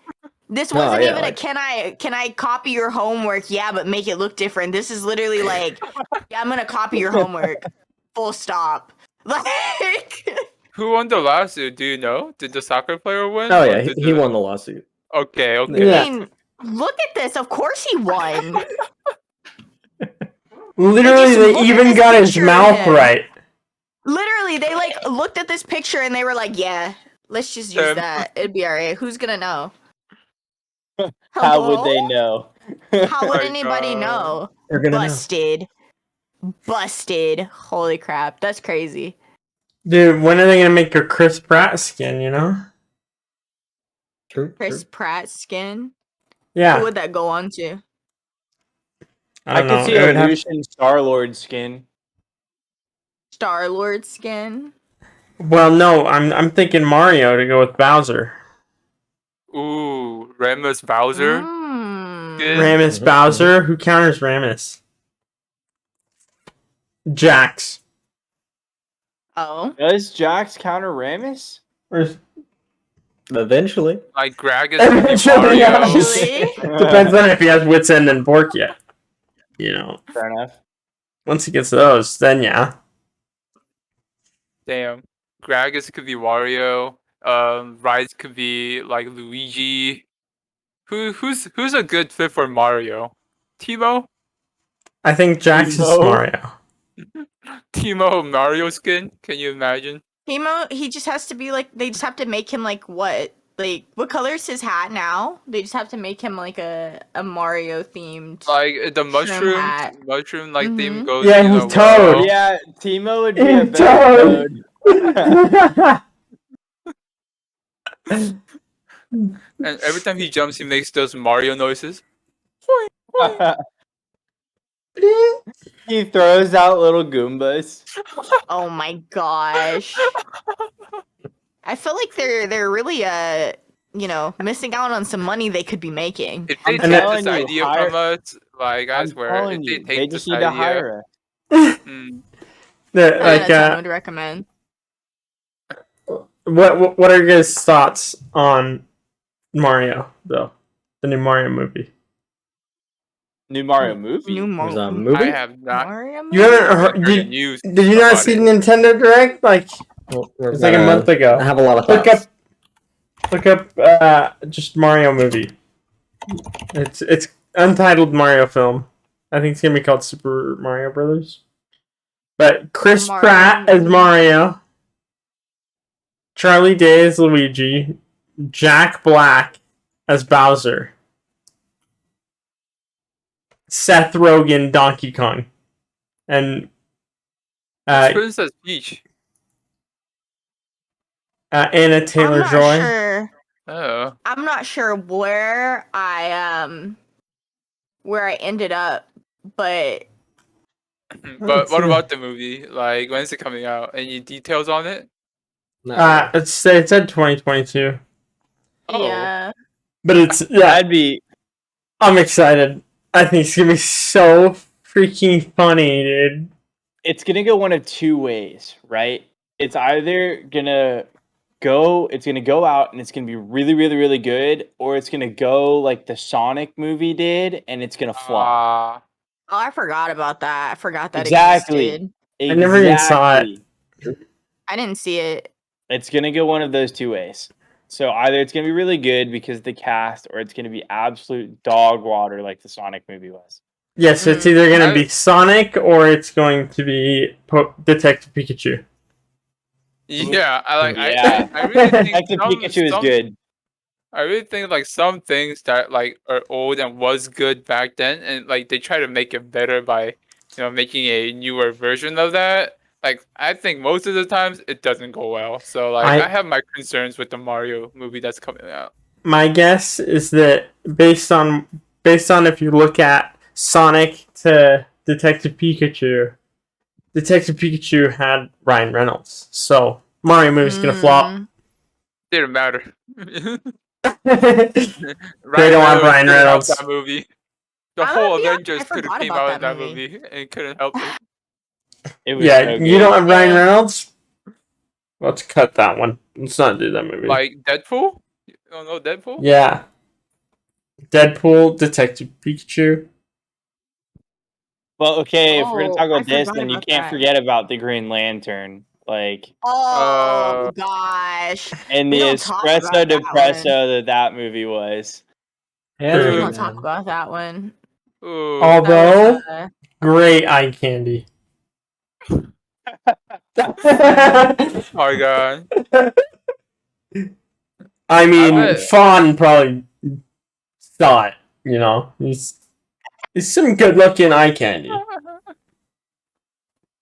This No, wasn't yeah, even like- a can I copy your homework? Yeah, but make it look different. This is literally like, yeah, I'm gonna copy your homework. Full stop. Like, Who won the lawsuit? Do you know? Did the soccer player win? Oh, or yeah, did he the- won the lawsuit. Okay, okay. Yeah. I mean, look at this. Of course he won. Literally, just they look at even this got his picture of mouth him. right. Literally, they like looked at this picture and they were like, yeah, let's just use Um, that. It'd be alright. Who's gonna know? How would they Hello? know? How would My anybody God. know? They're gonna know. Busted. Holy crap. That's crazy. Dude, when are they gonna make a Chris Pratt skin, you know? True, Chris Pratt skin. Yeah. Who would that go on to? I don't could know. see It a would have- Lucian Star-Lord skin. Star Lord skin. Well, no, I'm thinking Mario to go with Bowser. Ooh, Remus Bowser. Ramus Bowser. Who counters Ramus? Jax. Oh. Does Jax counter Ramus? Eventually. Like Greg is Mario. Depends on if he has Wits End and Bork yet. Fair enough. Once he gets those, then yeah. Damn. Gragas could be Wario. Riot could be like Luigi. Who's a good fit for Mario? Timo? I think Jax is Mario. Timo Mario skin? Can you imagine? Timo, he just has to be like, they just have to make him like what? Like, what color is his hat now? They just have to make him like a Mario themed. Like the mushroom like theme goes. Yeah, he's Toad. Well. Yeah, Timo would be a better Toad. And every time he jumps, he makes those Mario noises. He throws out little Goombas. Oh my gosh. I feel like they're really missing out on some money they could be making. If they take this idea from us, like I swear, if they take just this need to idea, hire I would recommend. What are your guys' thoughts on Mario though? The new Mario movie. New Mario movie? There's a movie? I have not. Mario You haven't heard? Did you not see the Nintendo Direct? Like it's like a month ago. I have a lot of thoughts. Look up just Mario movie. It's untitled Mario film. I think it's gonna be called Super Mario Brothers. But Chris Pratt as Mario, Charlie Day as Luigi, Jack Black as Bowser, Seth Rogen Donkey Kong, and Princess Peach. Anna Taylor-Joy. Sure. Oh. I'm not sure where I ended up, but what about the movie? Like, when is it coming out? Any details on it? It said 2022. Oh. Yeah. But I'm excited. I think it's gonna be so freaking funny, dude. It's gonna go one of two ways, right? It's either gonna go out and it's gonna be really, really, really good, or it's gonna go like the Sonic movie did, and it's gonna flop. Oh, I forgot about that. I forgot that existed. I never even saw it. I didn't see it. It's gonna go one of those two ways. So either it's gonna be really good because of the cast, or it's gonna be absolute dog water like the Sonic movie was. Yes, it's either gonna be Sonic or it's going to be Detective Pikachu. Yeah, I really think Detective Pikachu is good. I really think like some things that like are old and was good back then, and like they try to make it better by making a newer version of that. Like I think most of the times it doesn't go well. So like I have my concerns with the Mario movie that's coming out. My guess is that based on if you look at Sonic to Detective Pikachu had Ryan Reynolds. So Mario movie's gonna flop. Didn't matter. They don't want Ryan Reynolds. That movie. The whole Avengers could have came out in that movie and couldn't help it. You don't have Ryan Reynolds? Let's cut that one. Let's not do that movie. Like Deadpool? You don't know Deadpool? Yeah. Deadpool, Detective Pikachu. Well, okay, if we're gonna talk about this, then you can't forget about the Green Lantern. Like, oh gosh, and the espresso depresso that movie was. Yeah, we don't talk about that one. Ooh. Although, great eye candy. Oh my god. I mean, Fawn probably saw it. It's some good-looking eye candy.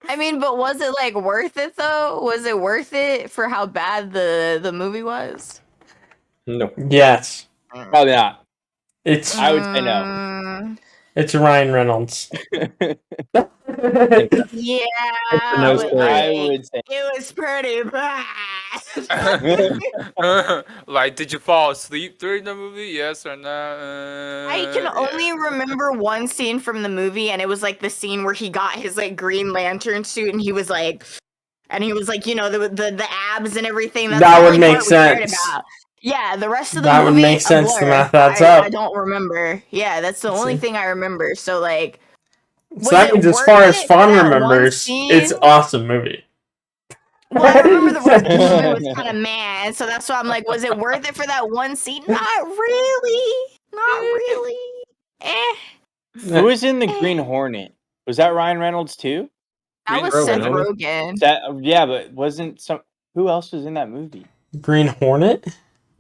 I mean, but was it like worth it though? Was it worth it for how bad the movie was? No. Yes. Probably not. I would say no. It's Ryan Reynolds. Yeah, I would say it was pretty bad. bad. Like, did you fall asleep during the movie? Yes or no? I can only remember one scene from the movie, and it was like the scene where he got his like Green Lantern suit, and he was like, you know, the abs and everything. That's That the would only make part we cared sense. about. Yeah, the rest of the That would movie, make a sense. The blur. math adds I up. don't remember. Yeah, that's the only thing I remember. So like, So that means, as far as Fawn remembers, it's awesome movie. Well, I remember the rest of the movie was kind of mad, so that's why I'm like, was it worth it for that one scene? Not really. Not really. Who was in the Green Hornet? Was that Ryan Reynolds too? That was Seth Rogen. Yeah, but wasn't some? Who else was in that movie? Green Hornet?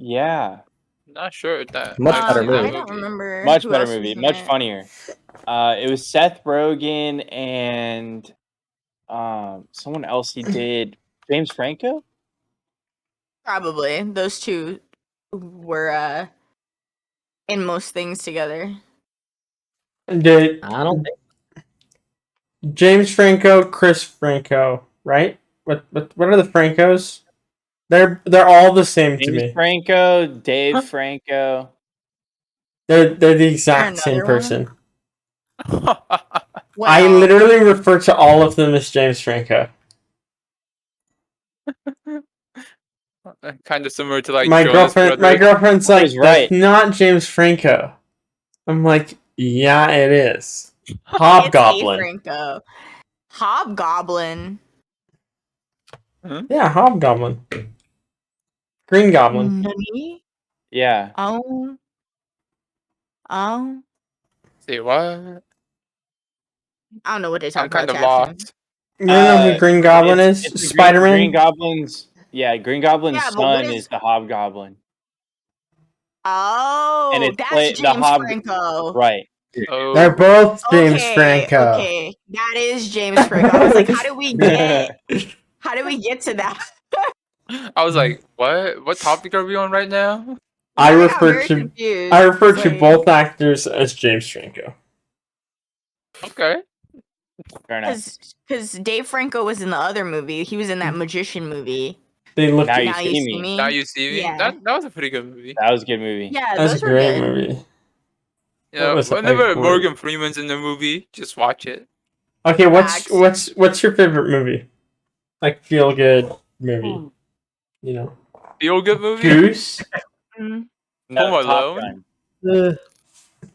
Yeah. Not sure that. Much better movie. I don't remember. Much who better else was movie. in Much it. funnier. It was Seth Rogen and someone else he did. James Franco? Probably. Those two were in most things together. Did I don't think. James Franco, Chris Franco, right? What are the Francos? They're all the same to James me. Franco, Dave Franco. They're the exact same another person. Well, I literally refer to all of them as James Franco. Kind of similar to like My Jonas girlfriend's like, was right. That's not James Franco. I'm like, yeah, it is. Hobgoblin. Franco. Hobgoblin. Yeah, Hobgoblin. Green Goblin. Nani? Yeah. Oh. See what? I don't know what they're I'm talking kind of about. lost. You know who Green Goblin is? It's Spider-Man? Green Goblin's. Yeah, Green Goblin's Yeah, but what son is- is the Hobgoblin. Oh, And it's that's James Franco. Right. Oh, They're both James Franco. Okay, that is James Franco. I was like, how did we get to that? I was like, what? What topic are we on right now? I got refer very to confused. to both actors as James Franco. Okay. Fair enough. Because Dave Franco was in the other movie. He was in that magician movie. They look. Now you Now see You me. See Me. Now you see me. Yeah. That was a pretty good movie. That was a good movie. Yeah, That's those a were great good. movie. You That know, was whenever like- Morgan Freeman's in the movie, just watch it. Okay, Facts. what's your favorite movie? Like feel good movie. You know. Feel good movie. Goose. Mm. No, Home Top Alone? Gun.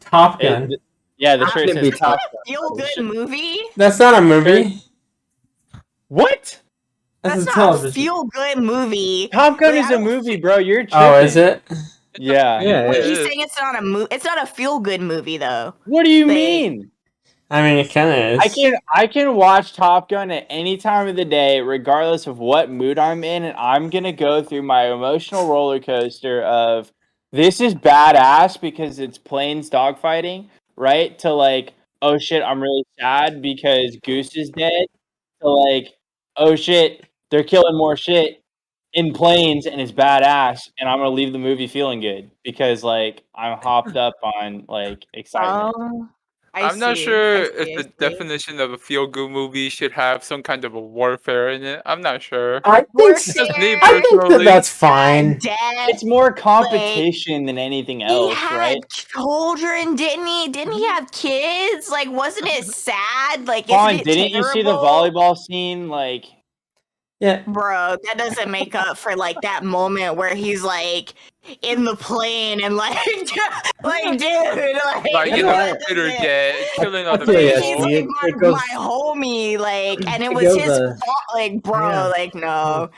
Top Gun. Yeah, the How shirt can it be says Top Feel good movie? That's not a movie. What? That's a not a television. feel good movie. Top Gun Wait, is I a don't- movie, bro. You're tripping. Oh, is it? Yeah. Yeah, Wait, it he's is. saying it's not a movie. It's not a feel good movie though. What do you Wait. mean? I mean, it kind of is. I can watch Top Gun at any time of the day, regardless of what mood I'm in, and I'm gonna go through my emotional roller coaster of this is badass because it's planes dogfighting, right? To like, oh shit, I'm really sad because Goose is dead. To like, oh shit, they're killing more shit in planes and it's badass, and I'm gonna leave the movie feeling good because like I'm hopped up on like excitement. I'm not sure if the definition of a feel-good movie should have some kind of a warfare in it. I'm not sure. I think Just me I think personally. that's fine. It's more competition than anything He else, had right? children, didn't he? Didn't he have kids? Like, wasn't it sad? Like, Vaughn, isn't it didn't you see the terrible? volleyball scene? Like, Yeah. Bro, that doesn't make up for like that moment where he's like in the plane and like, like dude, Like, you know, that Peter doesn't- dead, killing other feel ya, people. He's Steve. like It goes- my homie, like, and it it was goes, his fault, like, bro, yeah. like, no.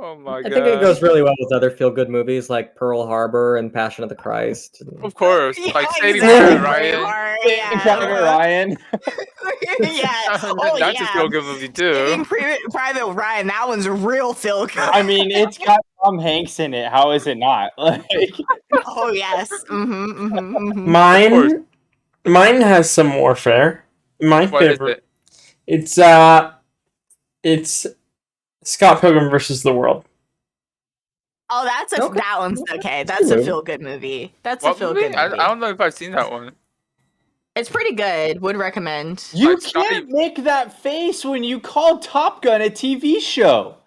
Oh my god. I think it goes really well with other feel-good movies like Pearl Harbor and Passion of the Christ. Of course. Yeah, Like Saving exactly, Private Ryan. Braveheart, Private Ryan. yeah. Oh, That's yeah. a feel-good movie Saving too. Private Ryan, that one's real feel good. I mean, it's got Tom Hanks in it. How is it not? Like, Oh yes. Mine has some warfare. My What is favorite. it? It's Scott Pilgrim versus the World. Oh, that's Okay. that one's okay. That's a feel good movie. That's a What feel movie? good I movie. don't know if I've seen that one. It's pretty good. Would recommend. you Like, Scotty- can't make that face when you call Top Gun a TV show.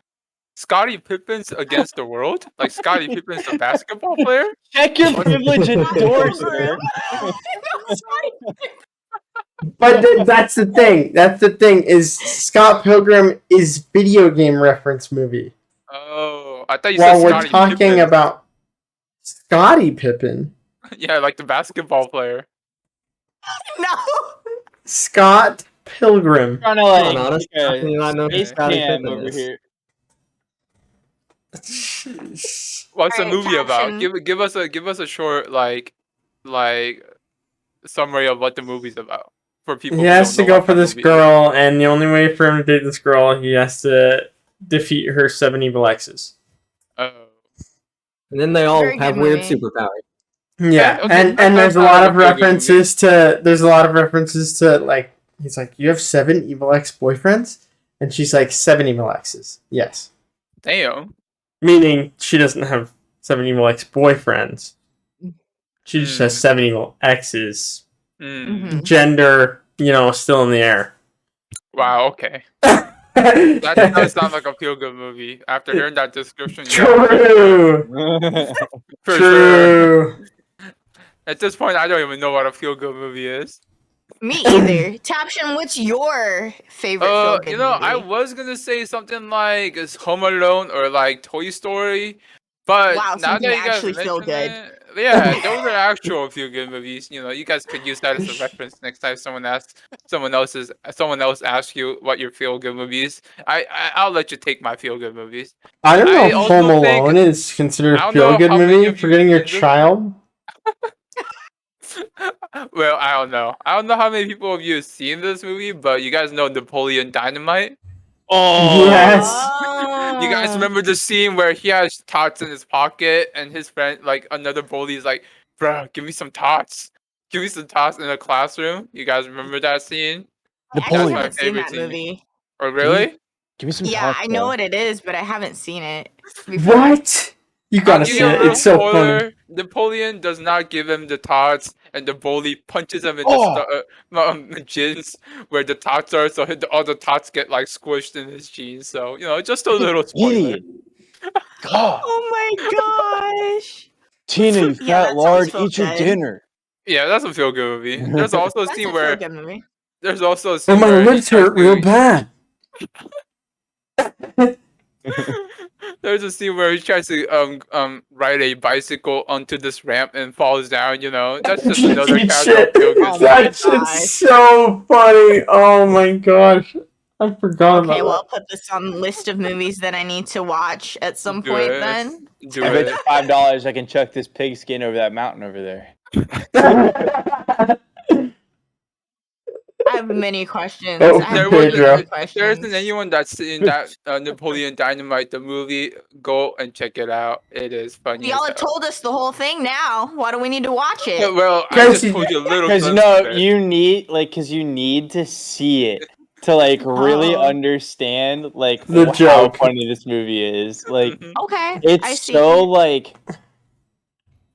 Scottie Pippen's against the world? Like Scottie Pippen's a basketball player? Check your privilege indoors, sir. But that's the thing. That's the thing. Is Scott Pilgrim is video game reference movie. Oh, I thought you While said we're Scottie talking Pippen. about Scottie Pippen. Yeah, like the basketball player. No. Scott Pilgrim. Trying to Come on, like honest. How can you not know who space Scottie cam Pippen over is? here. What's the Alright, movie about? Tapshin. Give us a short like summary of what the movie's about for people. He who has don't to know go what for that this movie is. girl, and the only way for him to date this girl, he has to defeat her 7 evil exes. Oh. And then they all Very have good weird movie. superpowers. Yeah, Okay, and that there's a sounds lot like of a feel-good movie. references to like he's like, you have 7 evil ex boyfriends, and she's like 7 evil exes. Yes, Damn. meaning she doesn't have 7 evil ex boyfriends. She just has 7 evil exes. Mm. Gender, still in the air. Wow. Okay. That does sound like a feel-good movie. After hearing that description, yeah, True. for sure. True. At this point, I don't even know what a feel-good movie is. Me either. Tapshin, what's your favorite feel-good movie? I was gonna say something like it's Home Alone or like Toy Story, but Wow, now something that you guys actually feel mention good. it, yeah, those are actual feel-good movies. You guys could use that as a reference next time someone else asks you what your feel-good movie is. I'll let you take my feel-good movies. I don't know I if also Home think- Alone is considered I a don't know feel-good how many movie of for you getting your seen this. child. Well, I don't know. I don't know how many people of you have seen this movie, but you guys know Napoleon Dynamite. Oh Yes. You guys remember the scene where he has tots in his pocket and his friend, like another bully, is like, "Bro, give me some tots. Give me some tots in the classroom." You guys remember that scene? I actually my haven't seen favorite that scene. movie. Oh, really? Give me some Yeah, talk, I know bro. what it is, but I haven't seen it before. What? You gotta I'll give see you a it. little It's so funny. spoiler. Napoleon does not give him the tots, and the bully punches him in the jeans where the tots are, so all the tots get like squished in his jeans. So just a little spoiler. Idiot. God. Oh my gosh. Tina, you Yeah, fat that lard, sounds eat your good. dinner. Yeah, that's a feel good movie. There's also a That's scene a where feel-good movie. there's also a Oh, scene my where he lips tries hurt real to- bad. There's a scene where he tries to ride a bicycle onto this ramp and falls down. That's just another Eat casual shit. feel good. Oh my That gosh. shit's so funny. Oh my gosh. I forgot Okay, about well, I'll put this on the list of movies that I need to watch at some Do point it. then. Do I bet it. you $5 I can chuck this pigskin over that mountain over there. that. I have many questions. Oh, I have There Pedro. many wasn't, other if questions. there isn't anyone that's seen that Napoleon Dynamite the movie, go and check it out. It is funny. Y'all as have hell. told us the whole thing now. Why do we need to watch Yeah, it? well, I Guys, just told you a little. Because glimpse no, of it. you need to see it to like really Oh. understand like The how joke. funny this movie is. Like Mhm. Okay, I it's see. so like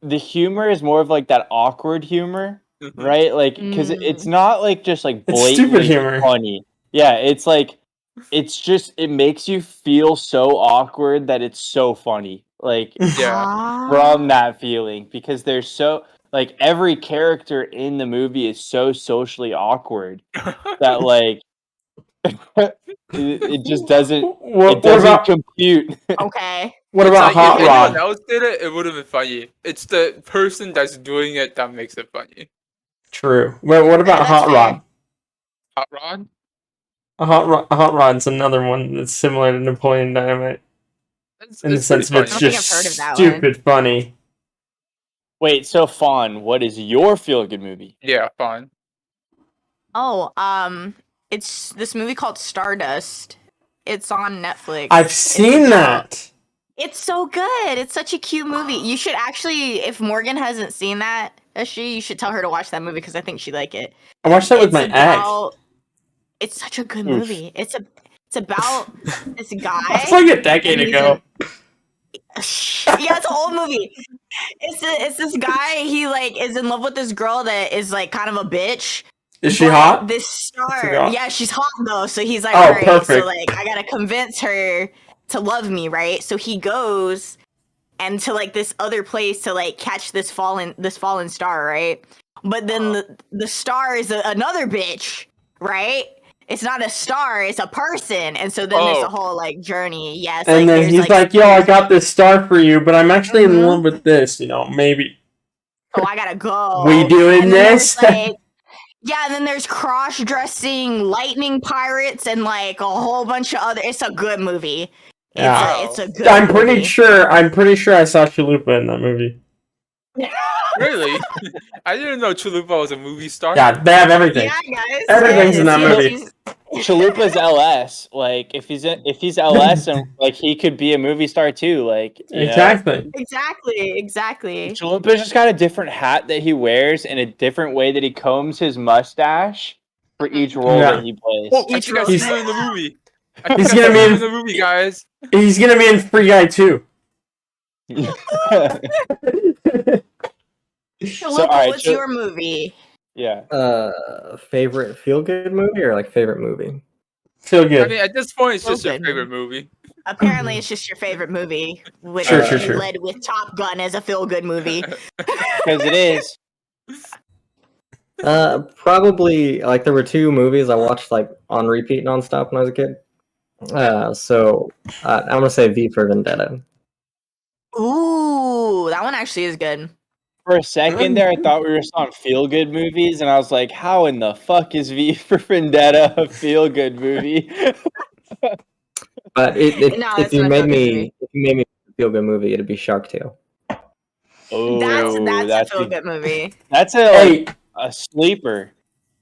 the humor is more of like that awkward humor, Mhm. right? Like because it's Mm. not like just like It's stupid blatantly humor. funny. Yeah, it's like it's just it makes you feel so awkward that it's so funny. Like Yeah. from that feeling because they're so like every character in the movie is so socially awkward that like it just doesn't What compute. Okay. What It's about like Hot if anyone Rod? else did it, it would have been funny. It's the person that's doing it that makes it funny. True. What about that's Hot fair. Rod? Hot Rod? A Hot Rod's another one that's similar to Napoleon Dynamite in the It's sense of pretty it's funny. I don't think just I've heard of that stupid funny. Wait, so Fawn, what is your feel good movie? Yeah, fun. Oh, it's this movie called Stardust. It's on Netflix. I've seen about- that. It's so good. It's such a cute movie. You should actually, if Morgan hasn't seen that, you should tell her to watch that movie because I think she'd like it. I watched that with my ex. It's such a good Oof. movie. It's about this guy. That's like a decade and he's ago. Yeah, it's an old movie. It's this guy. He like is in love with this girl that is like kind of a bitch. Is she but hot? This star. forgot. Yeah, she's hot though. So he's like, Oh, all right. perfect. So like, I gotta convince her to love me, right? So he goes and to like this other place to like catch this fallen star, right? But then the star is another bitch, right? It's not a star, it's a person. And so then there's a whole like journey. Yes. And like, then he's like, yo, I got this star for you, but I'm actually in love with this, maybe. Oh, I gotta go. We doing this? Yeah, and then there's cross-dressing lightning pirates and like a whole bunch of other. It's a good movie. It's a good. I'm pretty sure I saw Chalupa in that movie. Really? I didn't know Chalupa was a movie star. Yeah, they have everything. Yeah, guys. Everything's in that movie. Chalupa's LS. Like if he's LS and like he could be a movie star too. Like exactly. Chalupa's just got a different hat that he wears and a different way that he combs his mustache for each role that he plays. Well, I think I see him in the movie. He's gonna be in the movie, guys. He's gonna be in Free Guy 2. Chalupa, what's your movie? Yeah. Favorite feel-good movie or like favorite movie? Feel good. I mean, at this point, it's just your favorite movie. Apparently, it's just your favorite movie. Which Sure. led with Top Gun as a feel-good movie. Because it is. Probably like there were 2 movies I watched like on repeat nonstop when I was a kid. So I'm gonna say V for Vendetta. Ooh, that one actually is good. For a second there, I thought we were on feel-good movies, and I was like, how in the fuck is V for Vendetta a feel-good movie? But if you made me feel good movie, it'd be Shark Tale. Oh, that's a feel-good movie. That's a sleeper.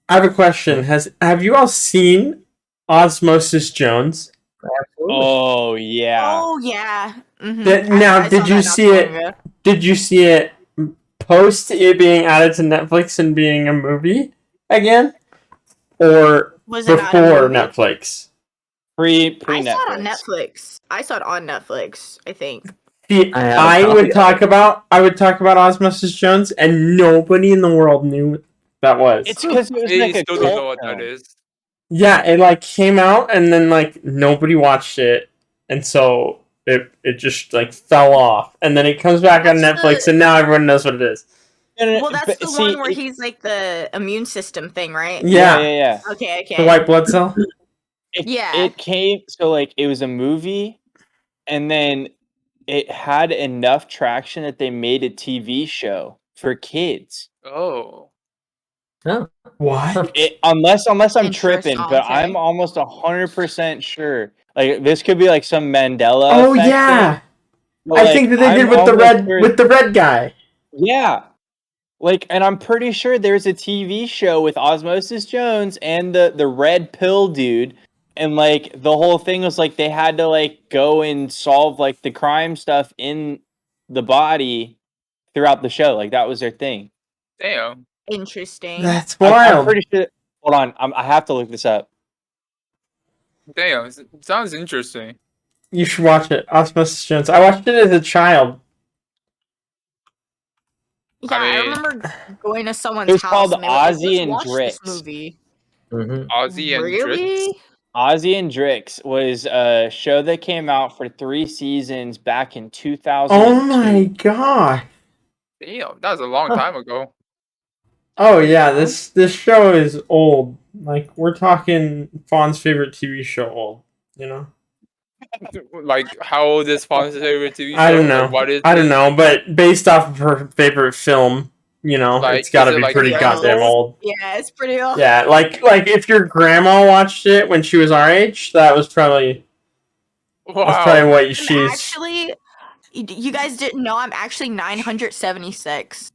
I have a question. Have you all seen Osmosis Jones? Absolutely. Oh yeah. Oh yeah. Mm-hmm. Now, did you see it? Did you see it post it being added to Netflix and being a movie again, or before Netflix? Pre I Netflix. saw it on Netflix. I saw it on Netflix, I think. See, I would talk about Osmosis Jones, and nobody in the world knew what that was. It's because it was like a still don't know what that is. Yeah, it like came out, and then like nobody watched it, and so it just like fell off, and then it comes back on Netflix, and now everyone knows what it is. Well, that's the one where he's like the immune system thing, right? Yeah. Okay. The white blood cell. It came so like it was a movie, and then it had enough traction that they made a TV show for kids. Oh. What? Unless I'm tripping, but I'm almost 100% sure. Like this could be like some Mandela. Oh effect yeah, thing, I think that they did with the red guy. Yeah, like, and I'm pretty sure there's a TV show with Osmosis Jones and the red pill dude, and like the whole thing was like they had to like go and solve like the crime stuff in the body throughout the show. Like that was their thing. Damn. Interesting. That's wild. I'm pretty sure. Hold on, I have to look this up. Damn, it sounds interesting. You should watch it, Osmosis Jones. I watched it as a child. Yeah, I remember going to someone's house. It was house called and they were like, Ozzy and watch Drix. this movie. Mm-hmm. Ozzy and Really? Drix? Ozzy and Drix was a show that came out for 3 seasons back in 2000. Oh my god! Damn, that was a long time ago. Oh yeah, this show is old. Like we're talking Fawn's favorite TV show old. You know. Like, how old is Fawn's favorite TV show? I don't know. What is I don't know, but based off of her favorite film, you know, like, it's got to be like pretty goddamn old. Yeah, it's pretty old. Yeah, like if your grandma watched it when she was our age, that was probably what she's. Actually, you guys didn't know I'm actually 976.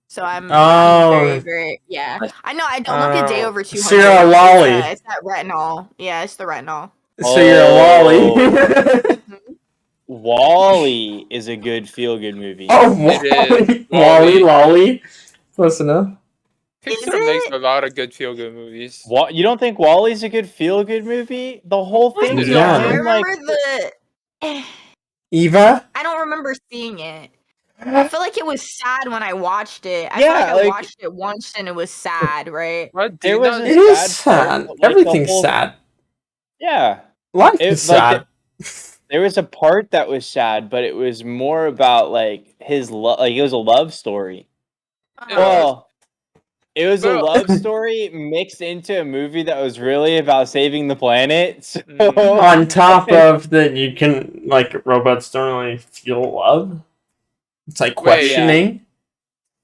So I'm very, very, yeah. I know, I don't look a day over 200. So you're a lolly. It's that retinol. Yeah, it's the retinol. So you're a Wally. Wally is a good feel-good movie. Oh, Wally. Wally, Lolly. Close enough. Pixar makes a lot of good feel-good movies. You don't think Wally's a good feel-good movie? The whole thing is I remember Eva? I don't remember seeing it. I feel like it was sad when I watched it. I Yeah, feel like I watched it once and it was sad, right? It is sad. Everything's sad. Yeah. Life is sad. There was a part that was sad, but it was more about like his love. Like it was a love story. Well, it was a love story mixed into a movie that was really about saving the planet. So... On top of that, you can like robots don't really feel love. It's like questioning.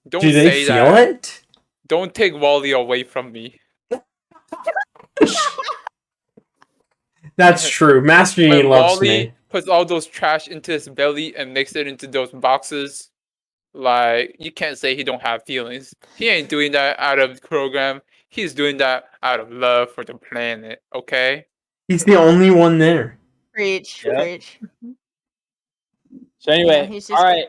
Don't Do they say feel that. it? Don't take Wally away from me. That's true. Master Yi loves Wally me. puts all those trash into his belly and makes it into those boxes. Like, you can't say he don't have feelings. He ain't doing that out of program. He's doing that out of love for the planet, okay? He's the only one there. Preach. So anyway, all right.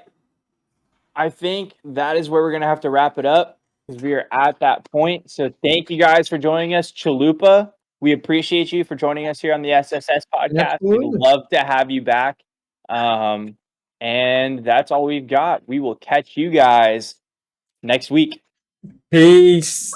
I think that is where we're going to have to wrap it up because we are at that point. So thank you guys for joining us. Chalupa, we appreciate you for joining us here on the SSS Podcast. Absolutely. We'd love to have you back. And that's all we've got. We will catch you guys next week. Peace.